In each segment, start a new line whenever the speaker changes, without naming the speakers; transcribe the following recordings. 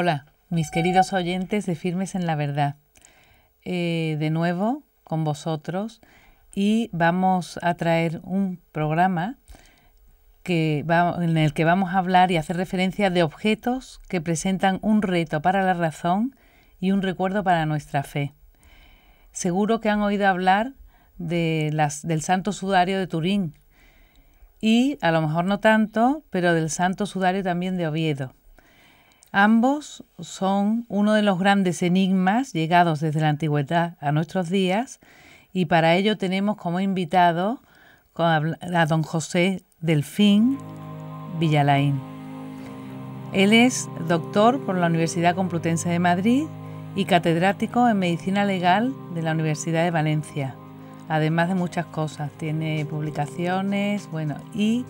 Hola, mis queridos oyentes de Firmes en la Verdad. De nuevo con vosotros y vamos a traer un programa en el que vamos a hablar y hacer referencia de objetos que presentan un reto para la razón y un recuerdo para nuestra fe. Seguro que han oído hablar del Santo Sudario de Turín y, a lo mejor no tanto, pero del Santo Sudario también de Oviedo. Ambos son uno de los grandes enigmas llegados desde la antigüedad a nuestros días y para ello tenemos como invitado a don José Delfín Villalain. Él es doctor por la Universidad Complutense de Madrid y catedrático en Medicina Legal de la Universidad de Valencia, además de muchas cosas. Tiene publicaciones, y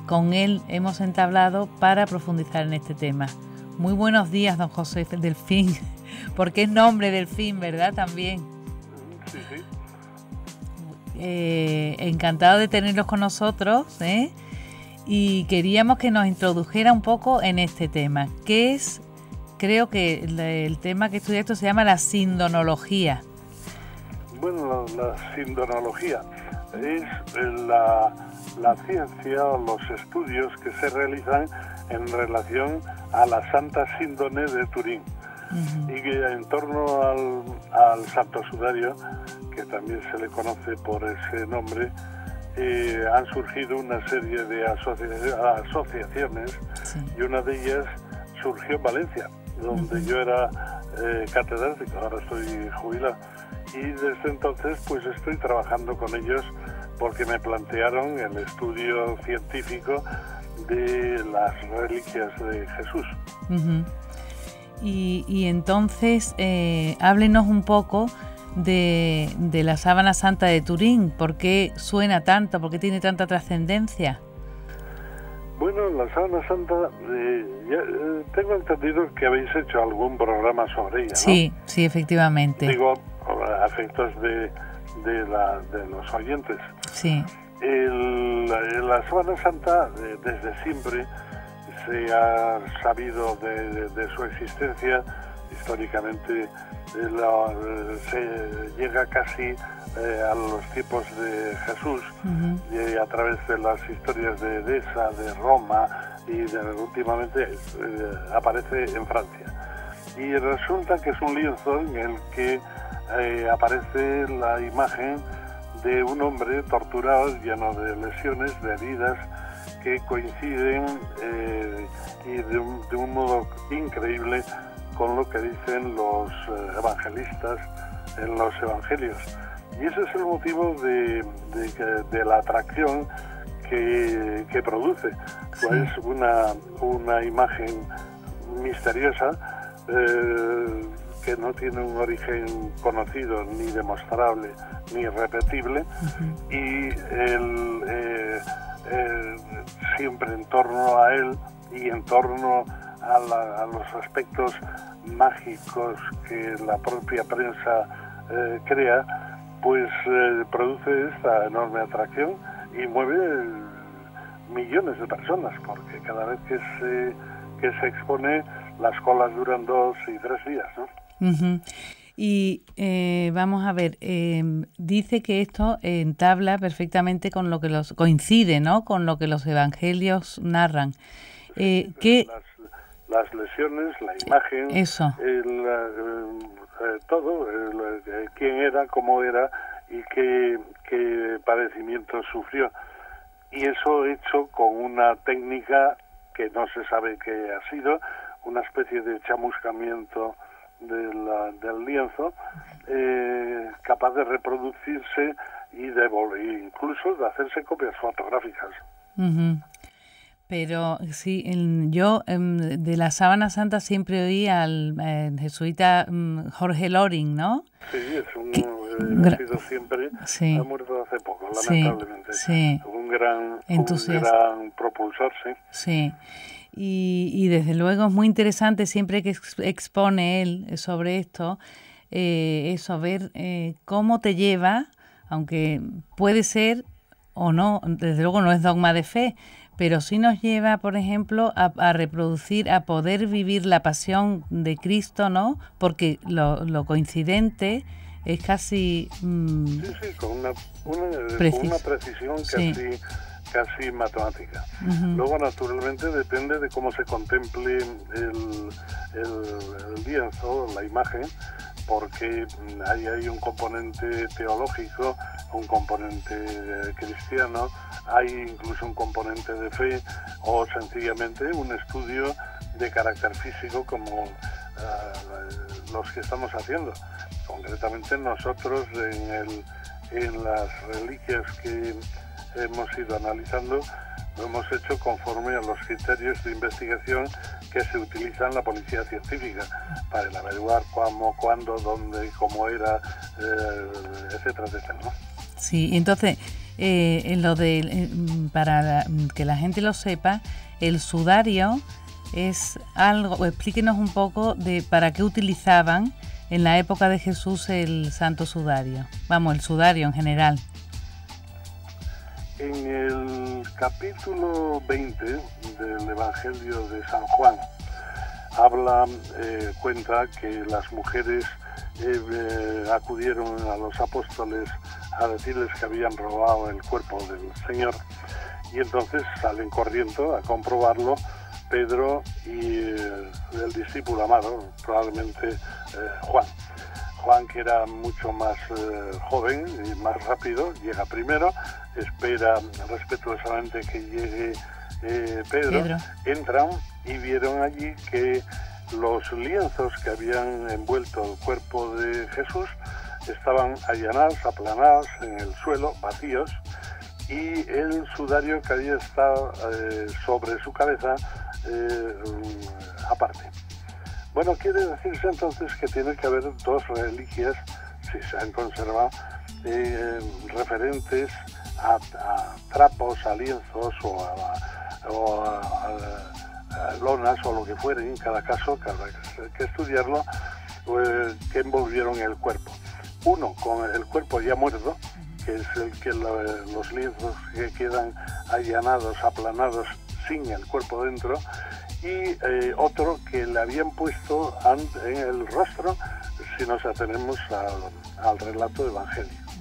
con él hemos entablado para profundizar en este tema. Muy buenos días, don José Delfín, porque es nombre Delfín, ¿verdad? También.
Sí, sí.
Encantado de tenerlos con nosotros, y queríamos que nos introdujera un poco en este tema, que es, creo que el tema que estudia esto se llama la sindonología.
Bueno, la sindonología es la ciencia o los estudios que se realizan en relación a la Santa Síndone de Turín. Uh-huh. Y que en torno al Santo Sudario, que también se le conoce por ese nombre, han surgido una serie de asociaciones, sí. Y una de ellas surgió en Valencia, donde uh-huh. Yo era catedrático, ahora estoy jubilado. Y desde entonces pues estoy trabajando con ellos porque me plantearon el estudio científico de las reliquias de Jesús.
Uh-huh. Y entonces háblenos un poco de la Sábana Santa de Turín. ¿Por qué suena tanto? ¿Por qué tiene tanta trascendencia?
Bueno, la Sábana Santa, tengo entendido que habéis hecho algún programa sobre ella, ¿no?
Sí, sí, efectivamente.
Digo, a efectos de los oyentes.
Sí.
La Sábana Santa, desde siempre, se ha sabido de su existencia. Históricamente se llega casi a los tiempos de Jesús, uh-huh. Y a través de las historias de Edesa, de Roma y últimamente aparece en Francia. Y resulta que es un lienzo en el que aparece la imagen de un hombre torturado, lleno de lesiones, de heridas, que coinciden y de un modo increíble con lo que dicen los evangelistas en los evangelios. Y ese es el motivo de la atracción que produce. Pues una imagen misteriosa que no tiene un origen conocido, ni demostrable, ni repetible, uh-huh. Y siempre en torno a él y en torno a los aspectos mágicos que la propia prensa crea, pues produce esta enorme atracción y mueve millones de personas, porque cada vez que se expone, las colas duran 2 y 3 días, ¿no?
Uh-huh. Y vamos a ver, dice que esto entabla perfectamente con lo que coincide, ¿no?, con lo que los evangelios narran.
Sí, las lesiones, la imagen,
eso.
Todo, quién era, cómo era y qué padecimientos sufrió. Y eso hecho con una técnica que no se sabe qué ha sido, una especie de chamuscamiento del lienzo, capaz de reproducirse y incluso de hacerse copias fotográficas.
Uh-huh. Pero sí, yo de la Sábana Santa siempre oí al jesuita Jorge Loring, ¿no?
Sí, es ha sido siempre,
sí.
Ha muerto hace poco, lamentablemente.
Sí.
Un gran propulsor, sí.
Sí. Y desde luego es muy interesante siempre que expone él sobre esto, eso, ver cómo te lleva, aunque puede ser o no, desde luego no es dogma de fe, pero sí nos lleva, por ejemplo, a reproducir, a poder vivir la pasión de Cristo, ¿no? Porque lo coincidente es casi...
sí, con una precisión
sí.
casi matemática.
Uh-huh.
Luego, naturalmente, depende de cómo se contemple el lienzo, la imagen, porque ahí hay un componente teológico, un componente cristiano, hay incluso un componente de fe, o sencillamente un estudio de carácter físico como los que estamos haciendo. Concretamente nosotros en las reliquias que hemos ido analizando, lo hemos hecho conforme a los criterios de investigación que se utilizan en la policía científica para averiguar cómo, cuándo, dónde, cómo era, etcétera, etcétera, ¿no?
Sí, entonces, para que la gente lo sepa, el sudario es algo, explíquenos un poco de para qué utilizaban en la época de Jesús el santo sudario, vamos, el sudario en general.
En el capítulo 20 del Evangelio de San Juan cuenta que las mujeres acudieron a los apóstoles a decirles que habían robado el cuerpo del Señor, y entonces salen corriendo a comprobarlo Pedro y el discípulo amado, probablemente Juan. Juan, que era mucho más joven y más rápido, llega primero, espera respetuosamente que llegue Pedro. Entran y vieron allí que los lienzos que habían envuelto el cuerpo de Jesús estaban allanados, aplanados en el suelo, vacíos, y el sudario que había estado sobre su cabeza aparte. Bueno, quiere decirse entonces que tiene que haber dos reliquias, si se han conservado, referentes a trapos, a lienzos o a lonas o lo que fuere, en cada caso, que habrá que estudiarlo, que envolvieron el cuerpo. Uno con el cuerpo ya muerto, que es el que los lienzos que quedan allanados, aplanados, sin el cuerpo dentro, y otro que le habían puesto en el rostro, si nos atenemos al relato evangélico.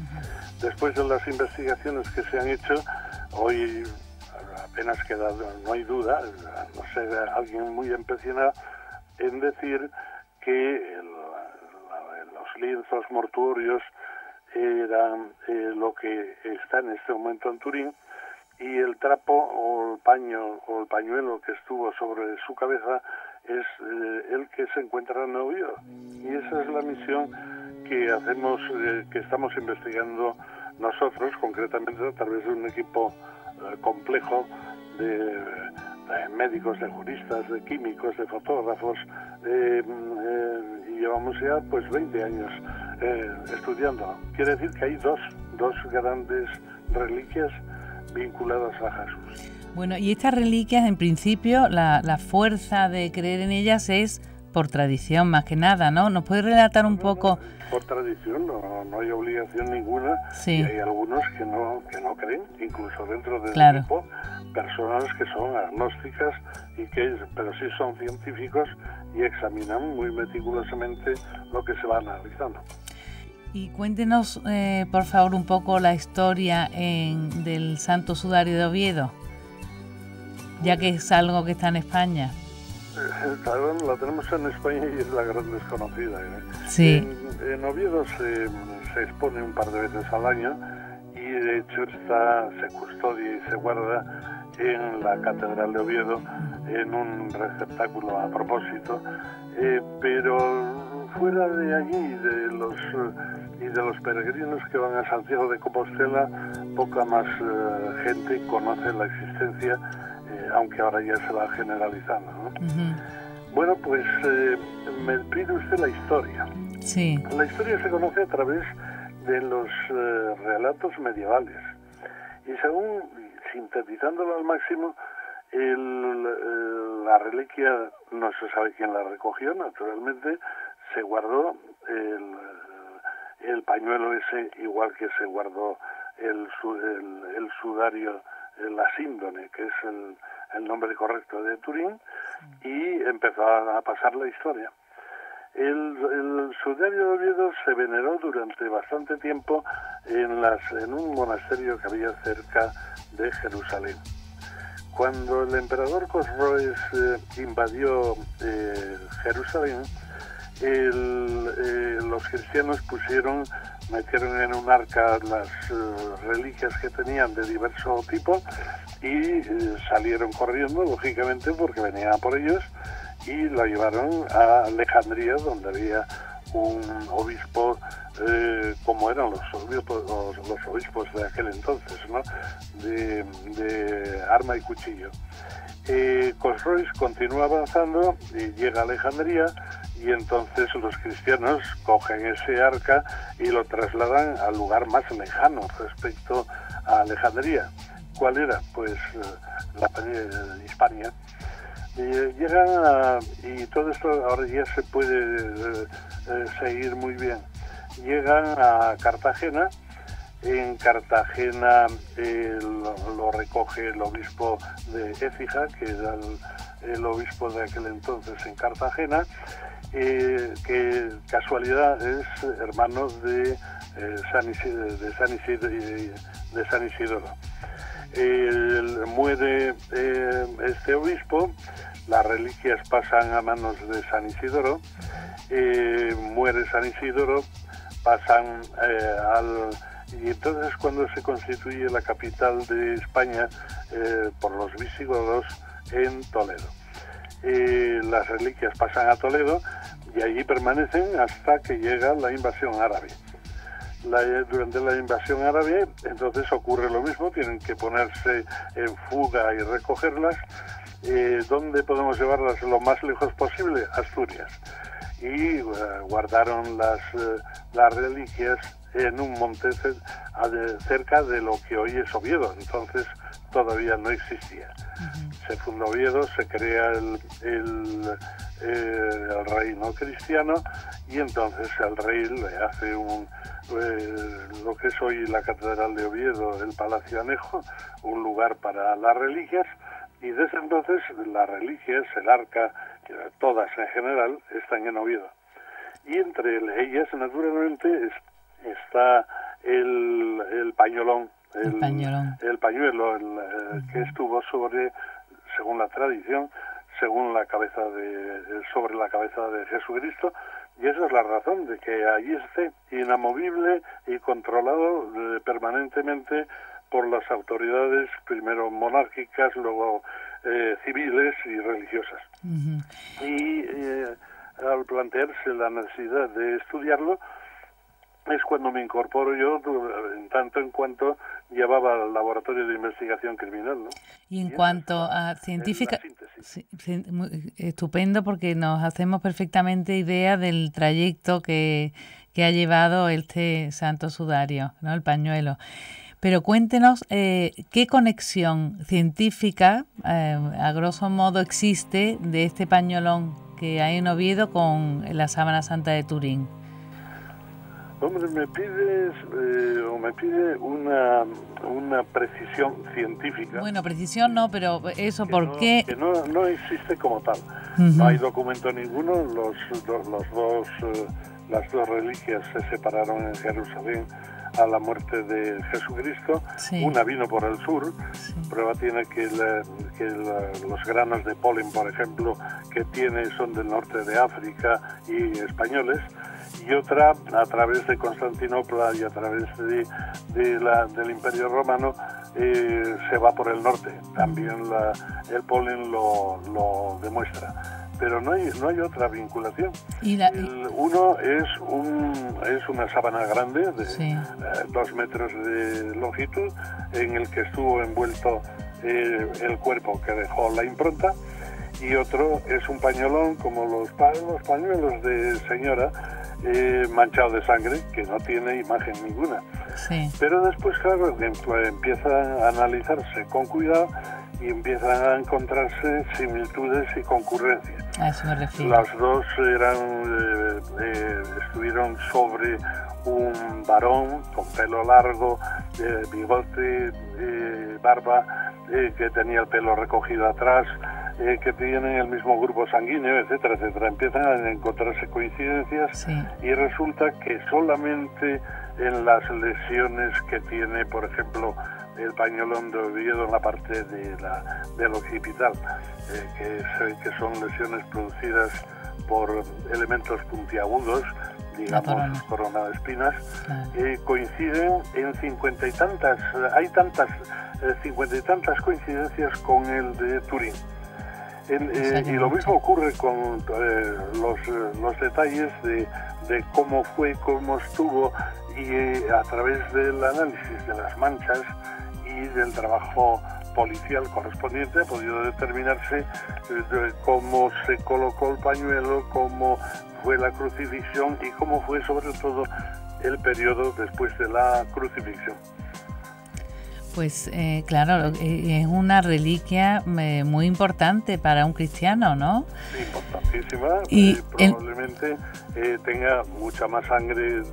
Después de las investigaciones que se han hecho, hoy apenas queda, no hay duda, no sé, alguien muy empecinado en decir que los lienzos mortuorios eran lo que está en este momento en Turín, y el trapo o el pañuelo que estuvo sobre su cabeza es el que se encuentra en Oviedo. Y esa es la misión que hacemos, que estamos investigando nosotros, concretamente a través de un equipo complejo de médicos, de juristas, de químicos, de fotógrafos, y llevamos ya pues 20 años estudiando. Quiere decir que hay dos grandes reliquias vinculadas a Jesús.
Bueno, y estas reliquias, en principio, la fuerza de creer en ellas es por tradición, más que nada, ¿no? ¿Nos puede relatar un poco?
Por tradición, no hay obligación ninguna, sí. Y hay algunos que no creen, incluso dentro del equipo, personas que son agnósticas, pero sí son científicos y examinan muy meticulosamente lo que se va analizando.
Y cuéntenos, por favor, un poco la historia del Santo Sudario de Oviedo, ya que es algo que está en España.
Claro, la tenemos en España y es la gran desconocida.
Sí.
En Oviedo se expone un par de veces al año y de hecho se custodia y se guarda en la Catedral de Oviedo en un receptáculo a propósito, pero fuera de allí de los peregrinos que van a Santiago de Compostela, poca más gente conoce la existencia, aunque ahora ya se va generalizando, ¿no? Uh-huh. Bueno, pues me pide usted la historia.
Sí.
La historia se conoce a través de los relatos medievales. Y según, sintetizándolo al máximo, la reliquia, no se sabe quién la recogió, naturalmente, se guardó el pañuelo ese, igual que se guardó el sudario la síndone, que es el nombre correcto de Turín, y empezó a pasar la historia. El sudario de Oviedo se veneró durante bastante tiempo en un monasterio que había cerca de Jerusalén. Cuando el emperador Cosroes invadió Jerusalén, los cristianos metieron en un arca las reliquias que tenían de diverso tipo y salieron corriendo, lógicamente, porque venían por ellos, y lo llevaron a Alejandría, donde había un obispo, como eran los obispos de aquel entonces, ¿no? de arma y cuchillo. Cosroes continúa avanzando y llega a Alejandría, y entonces los cristianos cogen ese arca y lo trasladan al lugar más lejano respecto a Alejandría. ¿Cuál era? Pues Hispania. Llegan y todo esto ahora ya se puede seguir muy bien. Llegan a Cartagena. En Cartagena lo recoge el obispo de Écija, que era el obispo de aquel entonces en Cartagena, que casualidad es hermano de San Isidoro. Muere este obispo, las reliquias pasan a manos de San Isidoro, muere San Isidoro, pasan y entonces cuando se constituye la capital de España por los visigodos en Toledo. Las reliquias pasan a Toledo y allí permanecen hasta que llega la invasión árabe. Durante la invasión árabe, entonces ocurre lo mismo, tienen que ponerse en fuga y recogerlas. ¿Dónde podemos llevarlas lo más lejos posible? Asturias. Y guardaron las reliquias en un monte cerca de lo que hoy es Oviedo. Entonces todavía no existía. Se funda Oviedo, se crea el reino cristiano, y entonces el rey le hace lo que es hoy la Catedral de Oviedo, el Palacio Anejo, un lugar para las reliquias, y desde entonces las reliquias, el arca, todas en general, están en Oviedo. Y entre ellas, naturalmente, está el pañolón, el pañuelo que estuvo según la tradición, sobre la cabeza de Jesucristo, y esa es la razón de que allí esté inamovible y controlado permanentemente por las autoridades, primero monárquicas, luego civiles y religiosas. Y al plantearse la necesidad de estudiarlo, es cuando me incorporo yo, en tanto en cuanto llevaba al laboratorio de investigación criminal, ¿no?
Y en cuanto a científica, sí, estupendo, porque nos hacemos perfectamente idea del trayecto que ha llevado este santo sudario, ¿no? El pañuelo. Pero cuéntenos qué conexión científica, a grosso modo, existe de este pañolón que hay en Oviedo con la Sábana Santa de Turín.
Hombre, me pide una precisión científica.
Bueno, precisión no, pero eso, ¿por qué?
Que no existe como tal. No hay documento ninguno. Las dos reliquias se separaron en Jerusalén a la muerte de Jesucristo. Sí. Una vino por el sur. Sí. Prueba tiene que los granos de polen, por ejemplo, que tiene son del norte de África y españoles. Y otra a través de Constantinopla y a través del Imperio Romano se va por el norte. También el polen lo demuestra. Pero no hay otra vinculación. Uno es una sábana grande de 2 metros de longitud, en el que estuvo envuelto el cuerpo que dejó la impronta, y otro es un pañolón como los pañuelos de señora, manchado de sangre, que no tiene imagen ninguna. Sí. Pero después, claro, empieza a analizarse con cuidado y empiezan a encontrarse similitudes y concurrencias.
A eso me refiero.
Las dos estuvieron sobre un varón con pelo largo, bigote, barba, que tenía el pelo recogido atrás, que tienen el mismo grupo sanguíneo, etcétera, etcétera. Empiezan a encontrarse coincidencias, sí. Y resulta que solamente en las lesiones que tiene, por ejemplo, el pañolón de Oviedo en la parte del occipital, que son lesiones producidas por elementos puntiagudos, digamos corona de espinas, coinciden en 50 y tantas, hay 50 y tantas coincidencias con el de Turín. Y lo mismo ocurre con los detalles de cómo fue, cómo estuvo, y a través del análisis de las manchas y del trabajo policial correspondiente ha podido determinarse cómo se colocó el pañuelo, cómo fue la crucifixión y cómo fue sobre todo el periodo después de la crucifixión.
Pues claro, es una reliquia muy importante para un cristiano, ¿no?
Importantísima, y probablemente tenga mucha más sangre,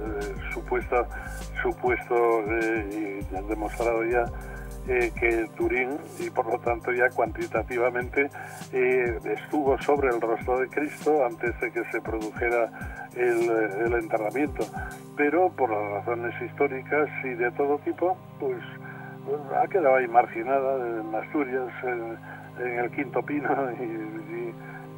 supuesto y demostrado ya, que Turín, y por lo tanto ya cuantitativamente estuvo sobre el rostro de Cristo antes de que se produjera el enterramiento, pero por las razones históricas y de todo tipo, pues ha quedado ahí marginada en Asturias, en el Quinto Pino,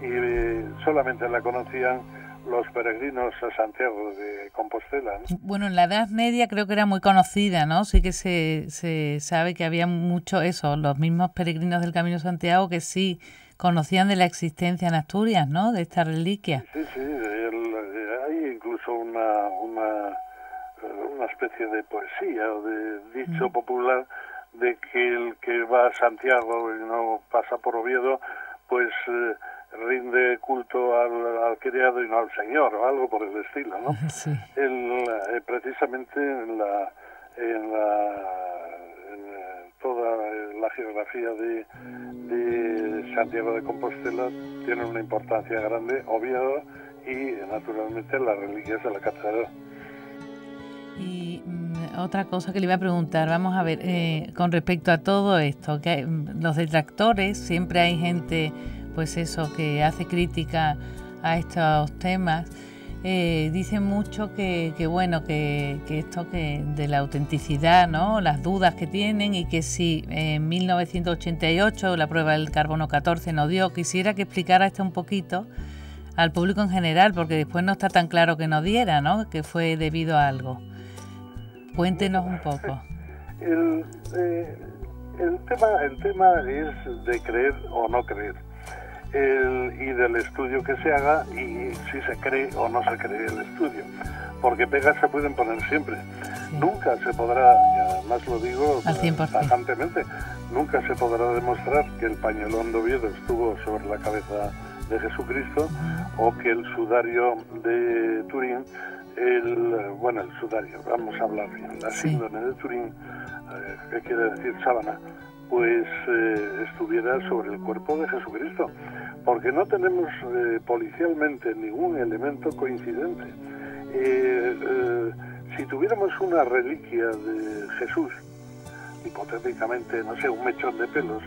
y solamente la conocían los peregrinos a Santiago de Compostela, ¿no?
Bueno, en la Edad Media creo que era muy conocida, ¿no? Sí que se sabe que había mucho eso, los mismos peregrinos del Camino de Santiago que sí conocían de la existencia en Asturias, ¿no? De esta reliquia.
Sí, hay incluso una especie de poesía o de dicho popular de que el que va a Santiago y no pasa por Oviedo, pues rinde culto al criado y no al Señor, o algo por el estilo, ¿no? Sí. Precisamente en toda la geografía de Santiago de Compostela tiene una importancia grande Oviedo y naturalmente las reliquias de la catedral.
Y otra cosa que le iba a preguntar, vamos a ver, con respecto a todo esto, que los detractores, siempre hay gente, pues eso, que hace crítica a estos temas, dicen mucho que esto que de la autenticidad, ¿no? Las dudas que tienen, y que si en 1988 la prueba del carbono 14 no dio, quisiera que explicara esto un poquito al público en general, porque después no está tan claro que no diera, ¿no? Que fue debido a algo. Cuéntenos un poco.
El tema es de creer o no creer, y del estudio que se haga, y si se cree o no se cree el estudio, porque pegas se pueden poner siempre. Sí. Nunca se podrá, y además lo digo tajantemente, nunca se podrá demostrar que el pañolón de Oviedo estuvo sobre la cabeza de Jesucristo, o que el sudario de Turín, el sudario, vamos a hablar bien, la síndrome de Turín, que quiere decir sábana, pues estuviera sobre el cuerpo de Jesucristo, porque no tenemos policialmente ningún elemento coincidente. Si tuviéramos una reliquia de Jesús, hipotéticamente, no sé, un mechón de pelos,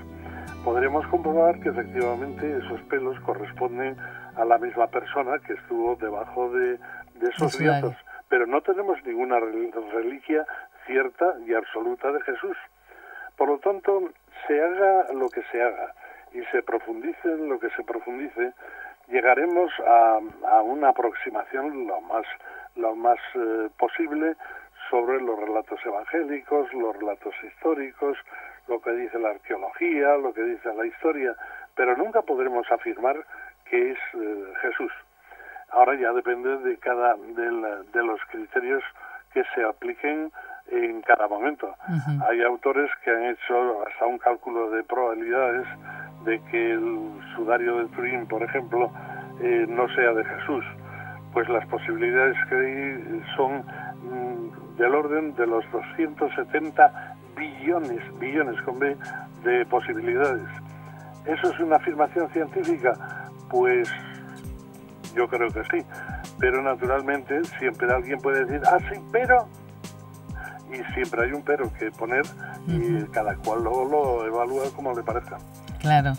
podríamos comprobar que efectivamente esos pelos corresponden a la misma persona que estuvo debajo de esos riazos, pero no tenemos ninguna reliquia cierta y absoluta de Jesús. Por lo tanto, se haga lo que se haga y se profundice en lo que se profundice, llegaremos a una aproximación lo más posible sobre los relatos evangélicos, los relatos históricos, lo que dice la arqueología, lo que dice la historia, pero nunca podremos afirmar que es Jesús. Ahora ya depende de los criterios que se apliquen en cada momento. Uh-huh. Hay autores que han hecho hasta un cálculo de probabilidades de que el sudario de Turín, por ejemplo, no sea de Jesús. Pues las posibilidades que hay son del orden de los 270 billones con B de posibilidades. ¿Eso es una afirmación científica? Pues yo creo que sí, pero naturalmente siempre alguien puede decir, sí, pero, y siempre hay un pero que poner y cada cual lo evalúa como le parezca.
Claro.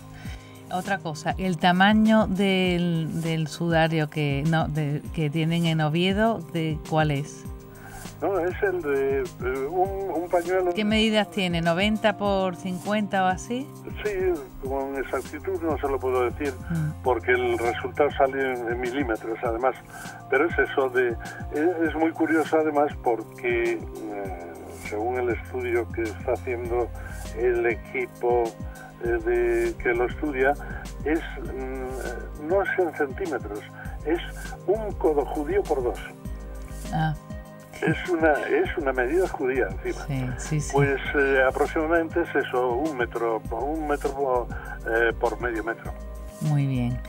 Otra cosa, el tamaño del sudario que tienen en Oviedo, ¿de cuál es?
No, es el de un pañuelo.
¿Qué medidas tiene? ¿90 por 50 o así?
Sí, con exactitud no se lo puedo decir, porque el resultado sale en milímetros además. Pero es eso es muy curioso además porque según el estudio que está haciendo el equipo que lo estudia, no es en centímetros, es un codo judío por 2.
Ah.
Es una medida judía encima.
Sí.
Pues aproximadamente es eso, un metro por medio metro.
Muy bien.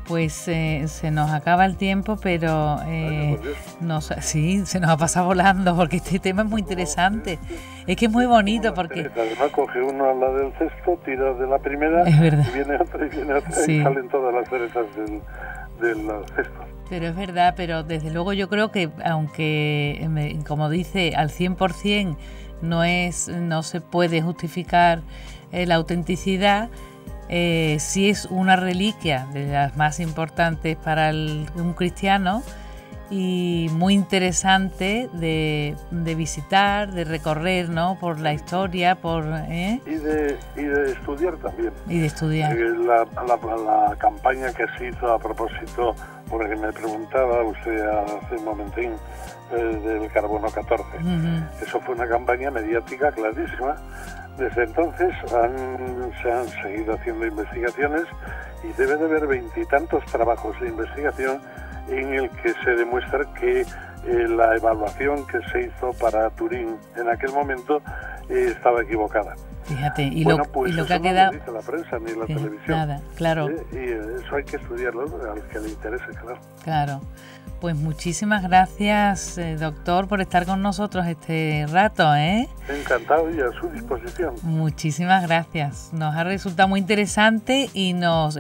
Pues se nos acaba el tiempo, pero se nos ha pasado volando, porque este tema es muy interesante. Es que es muy bonito porque...
Además coge uno a la del cesto, tira de la primera,
es verdad.
y viene otra, y salen todas las cerezas del cesto.
Pero es verdad, pero desde luego yo creo que, aunque, como dice, al 100% no se puede justificar la autenticidad, sí es una reliquia de las más importantes para un cristiano y muy interesante de visitar, de recorrer, ¿no?, por la historia,
y de estudiar también.
Y de estudiar.
La campaña que se hizo a propósito, porque me preguntaba usted hace un momentín, del carbono 14. Eso fue una campaña mediática clarísima. Desde entonces se han seguido haciendo investigaciones y debe de haber 20 y tantos trabajos de investigación en el que se demuestra que la evaluación que se hizo para Turín en aquel momento estaba equivocada.
Fíjate, y
bueno,
lo que ha
no
quedado...
lo dice la prensa ni la televisión.
Nada, claro.
Y eso hay que estudiarlo al que le interese, claro.
Claro. Pues muchísimas gracias, doctor, por estar con nosotros este rato,
Encantado y a su disposición.
Muchísimas gracias. Nos ha resultado muy interesante y nos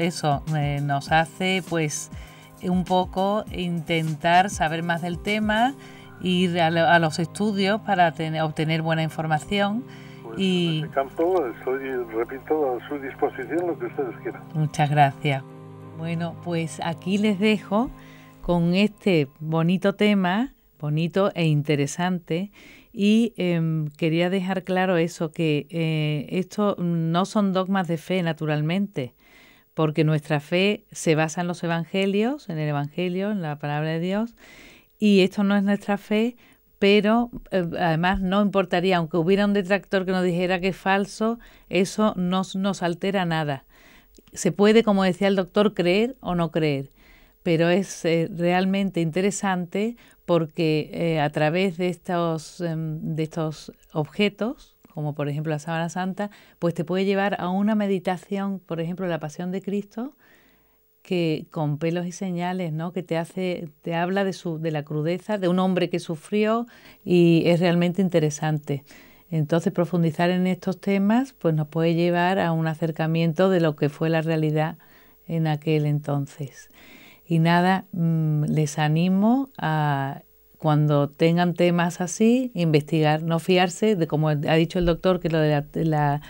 hace pues un poco intentar saber más del tema, ir a los estudios para obtener buena información.
Pues
y
en ese campo estoy, repito, a su disposición lo que ustedes quieran.
Muchas gracias. Bueno, pues aquí les dejo con este bonito tema, bonito e interesante, y quería dejar claro eso, que esto no son dogmas de fe, naturalmente, porque nuestra fe se basa en los evangelios, en el evangelio, en la palabra de Dios, y esto no es nuestra fe, pero además no importaría, aunque hubiera un detractor que nos dijera que es falso, eso no nos altera nada. Se puede, como decía el doctor, creer o no creer, pero es realmente interesante porque a través de estos objetos, como por ejemplo la sábana santa, pues te puede llevar a una meditación, por ejemplo, la Pasión de Cristo, que con pelos y señales, ¿no?, que te habla de la crudeza de un hombre que sufrió, y es realmente interesante. Entonces, profundizar en estos temas pues nos puede llevar a un acercamiento de lo que fue la realidad en aquel entonces. Y nada, les animo a, cuando tengan temas así, investigar, no fiarse de, como ha dicho el doctor, que lo de la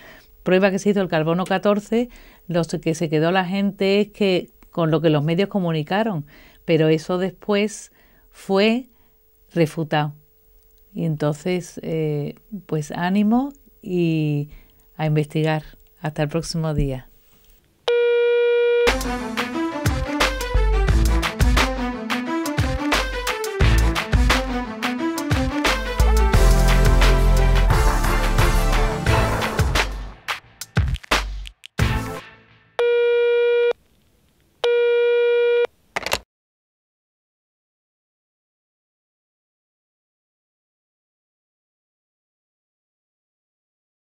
prueba que se hizo, el carbono 14, lo que se quedó la gente es que con lo que los medios comunicaron, pero eso después fue refutado. Y entonces, pues ánimo y a investigar. Hasta el próximo día.